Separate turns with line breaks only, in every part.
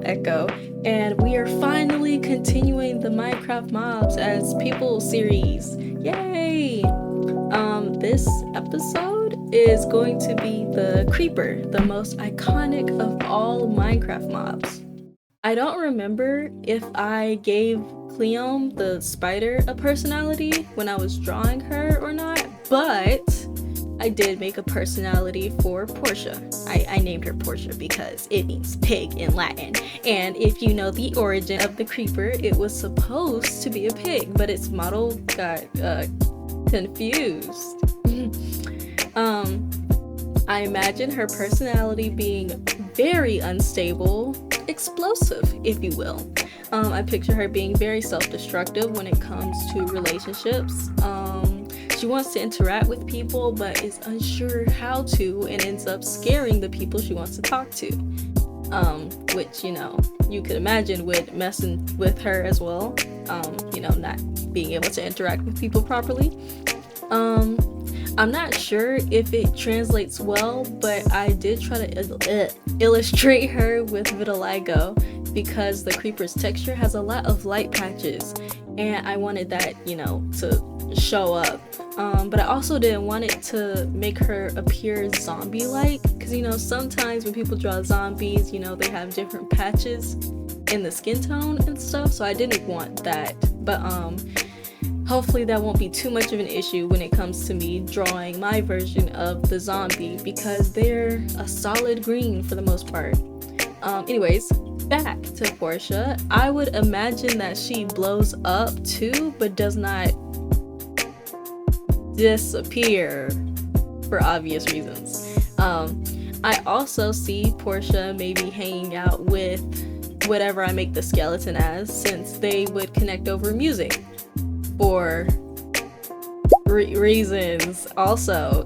Echo, and we are finally continuing the Minecraft Mobs as People series. Yay! This episode is going to be the Creeper, the most iconic of all Minecraft mobs. I don't remember if I gave Cleome the spider a personality when I was drawing her or not, but I did make a personality for Portia. I named her Portia because it means pig in Latin. And if you know the origin of the creeper, it was supposed to be a pig, but its model got confused. I imagine her personality being very unstable, explosive, if you will. I picture her being very self-destructive when it comes to relationships. She wants to interact with people but is unsure how to and ends up scaring the people she wants to talk to. Which, you could imagine would mess with her as well. Not being able to interact with people properly. I'm not sure if it translates well, but I did try to illustrate her with vitiligo because the creeper's texture has a lot of light patches and I wanted that, to show up. But I also didn't want it to make her appear zombie-like because, sometimes when people draw zombies, they have different patches in the skin tone and stuff, so I didn't want that. But hopefully that won't be too much of an issue when it comes to me drawing my version of the zombie because they're a solid green for the most part. Anyways, back to Portia. I would imagine that she blows up too, but does not disappear for obvious reasons. I also see Portia maybe hanging out with whatever I make the skeleton as, since they would connect over music for reasons. Also,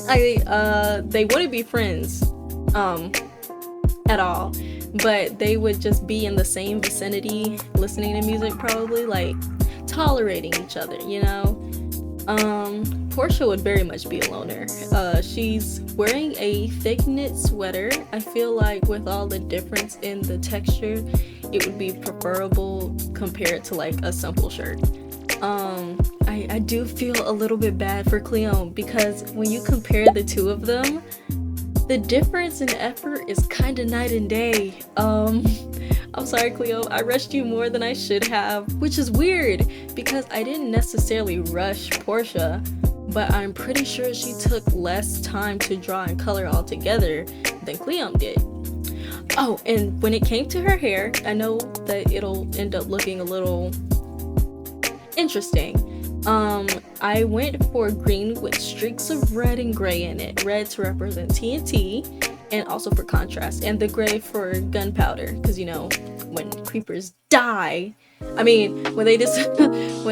they wouldn't be friends at all, but they would just be in the same vicinity listening to music, probably like tolerating each other, Portia would very much be a loner. She's wearing a thick knit sweater. I feel like with all the difference in the texture, it would be preferable compared to like a simple shirt. I do feel a little bit bad for Cleome because when you compare the two of them, the difference in effort is kind of night and day. I'm sorry, Cleome, I rushed you more than I should have, which is weird because I didn't necessarily rush Portia, but I'm pretty sure she took less time to draw and color altogether than Cleome did. Oh, and when it came to her hair, I know that it'll end up looking a little interesting. I went for green with streaks of red and gray in it. Red to represent TNT and also for contrast, and the gray for gunpowder because when creepers die, when they when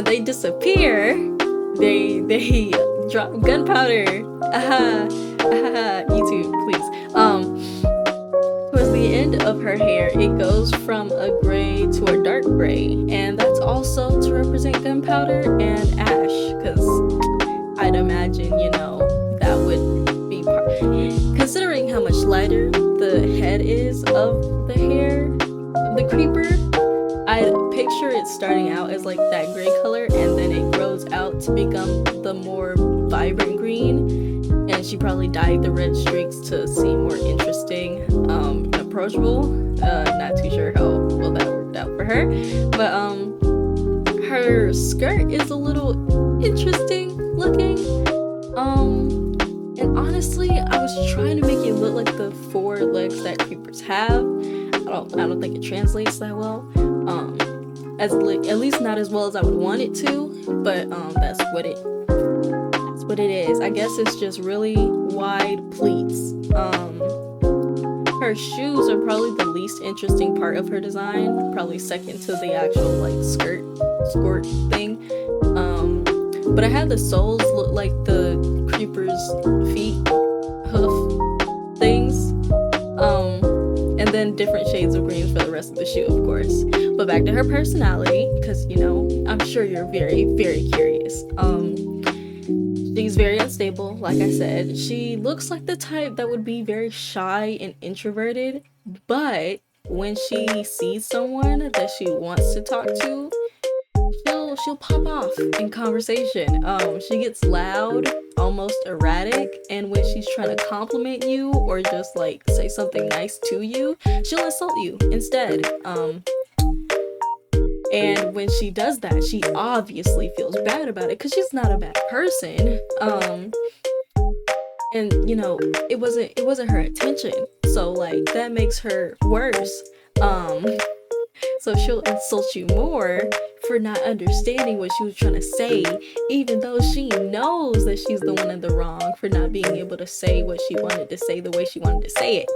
they disappear, they drop gunpowder. YouTube, please. Towards the end of her hair, it goes from a gray to a dark gray, and that's also to represent gunpowder and ash, because I'd imagine, that would be part. Considering how much lighter the head is of the hair of the creeper, I picture it starting out as like that gray color, and then it grows out to become the more vibrant green. And she probably dyed the red streaks to seem more interesting and approachable. Not too sure how well that worked out for her. But her skirt is a little interesting looking. And honestly, I was trying to make it look like the 4 legs that creepers have. I don't think it translates that well. At least not as well as I would want it to, but that's what it is. I guess it's just really wide pleats. Her shoes are probably the least interesting part of her design, probably second to the actual like skirt thing. But I had the soles look like the creeper's feet, hoof things, and then different shades of green for the rest of the shoe, of course. But back to her personality, because I'm sure you're very, very curious. She's very unstable, like I said. She looks like the type that would be very shy and introverted, but when she sees someone that she wants to talk to, she'll pop off in conversation. She gets loud, almost erratic, and when she's trying to compliment you or just like say something nice to you, she'll insult you instead. And when she does that, she obviously feels bad about it because she's not a bad person. And you know, it wasn't her intention. So like that makes her worse. So she'll insult you more for not understanding what she was trying to say, even though she knows that she's the one in the wrong for not being able to say what she wanted to say the way she wanted to say it.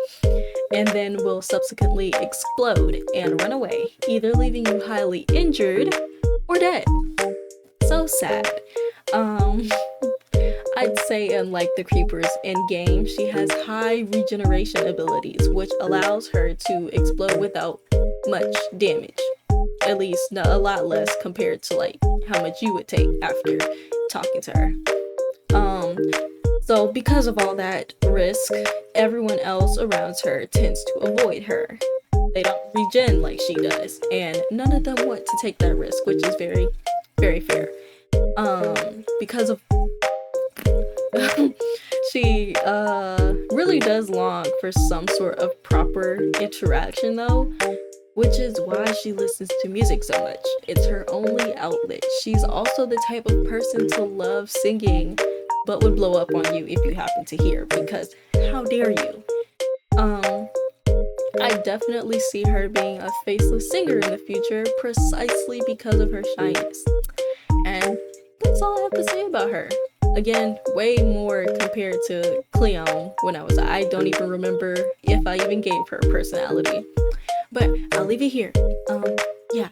And then will subsequently explode and run away, either leaving you highly injured or dead. So sad. I'd say unlike the creepers in game, she has high regeneration abilities, which allows her to explode without much damage. At least not a lot less compared to like how much you would take after talking to her. So because of all that risk, everyone else around her tends to avoid her. They don't regen like she does, and none of them want to take that risk, which is very, very fair. Because of she really does long for some sort of proper interaction though, which is why she listens to music so much. It's her only outlet. She's also the type of person to love singing, but would blow up on you if you happen to hear, because how dare you? I definitely see her being a faceless singer in the future precisely because of her shyness. And that's all I have to say about her. Again, way more compared to Cleon when I don't even remember if I even gave her a personality. But I'll leave it here. Yeah.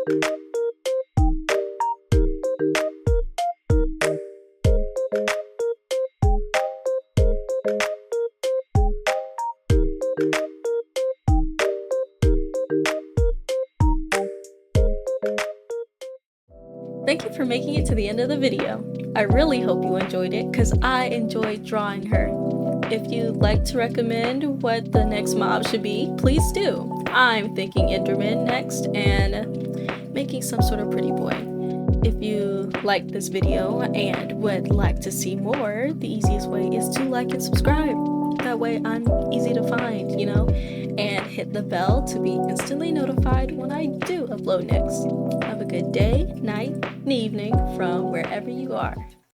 Thank you for making it to the end of the video. I really hope you enjoyed it because I enjoyed drawing her. If you'd like to recommend what the next mob should be, please do. I'm thinking Enderman next and making some sort of pretty boy. If you liked this video and would like to see more, the easiest way is to like and subscribe. That way I'm easy to find, you know? And hit the bell to be instantly notified when I do upload next. Have a good day, night, and evening from wherever you are.